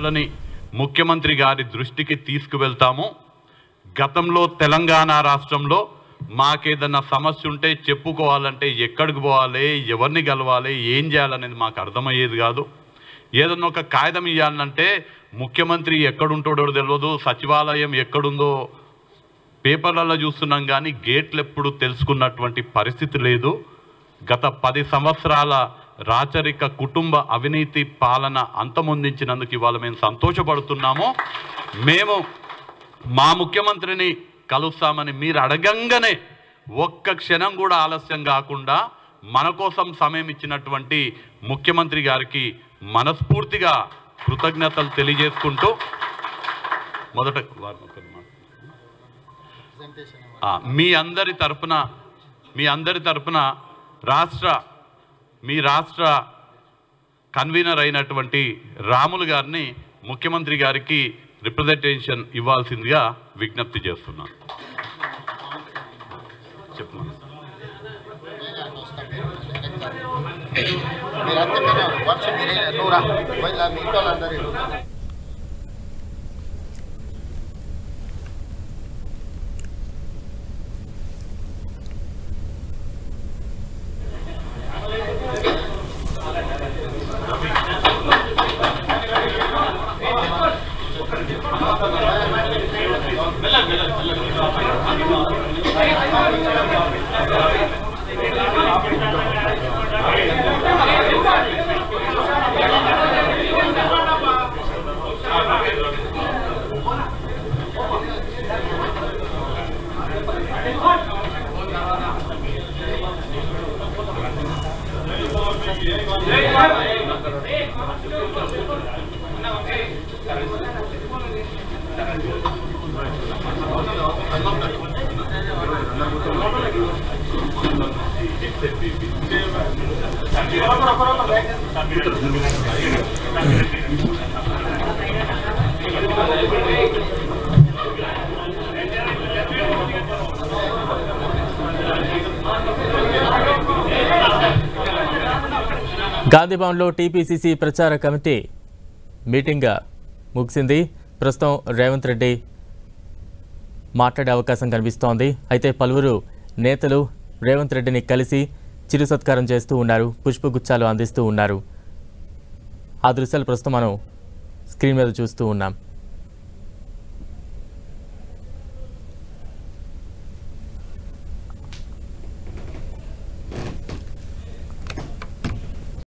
సమస్యలని ముఖ్యమంత్రి గారి దృష్టికి తీసుకువెళ్తాము. గతంలో తెలంగాణ రాష్ట్రంలో మాకేదన్నా సమస్య ఉంటే చెప్పుకోవాలంటే ఎక్కడికి పోవాలి, ఎవరిని కలవాలి, ఏం చేయాలనేది మాకు అర్థమయ్యేది కాదు. ఏదన్నా ఒక కాగితం ఇవ్వాలంటే ముఖ్యమంత్రి ఎక్కడుంటాడో తెలియదు, సచివాలయం ఎక్కడుందో పేపర్లలో చూస్తున్నాం, కానీ గేట్లు ఎప్పుడు తెలుసుకున్నటువంటి పరిస్థితి లేదు. గత 10 సంవత్సరాల రాచరిక కుటుంబ అవినీతి పాలన అంతమొందించినందుకు ఇవాళ మేము సంతోషపడుతున్నాము. మేము మా ముఖ్యమంత్రిని కలుస్తామని మీరు అడగంగానే ఒక్క క్షణం కూడా ఆలస్యం కాకుండా మన కోసం సమయం ఇచ్చినటువంటి ముఖ్యమంత్రి గారికి మనస్ఫూర్తిగా కృతజ్ఞతలు తెలియజేసుకుంటూ మొదట మీ అందరి తరపున రాష్ట్ర కన్వీనర్ అయినటువంటి రాములు గారిని ముఖ్యమంత్రి గారికి రిప్రజెంటేషన్ ఇవ్వాల్సిందిగా విజ్ఞప్తి చేస్తున్నాను. చెప్పు. గాంధీభవన్లో టీపీసీసీ ప్రచార కమిటీ మీటింగ్ ముగిసింది. ప్రస్తుతం రేవంత్ రెడ్డి మాట్లాడే అవకాశం కనిపిస్తోంది. అయితే పలువురు నేతలు రేవంత్ రెడ్డిని కలిసి చిరు సత్కారం చేస్తూ ఉన్నారు, పుష్పగుచ్చాలు అందిస్తూ ఉన్నారు. ఆ దృశ్యాలు ప్రస్తుతం మనం స్క్రీన్ మీద చూస్తూ ఉన్నాం.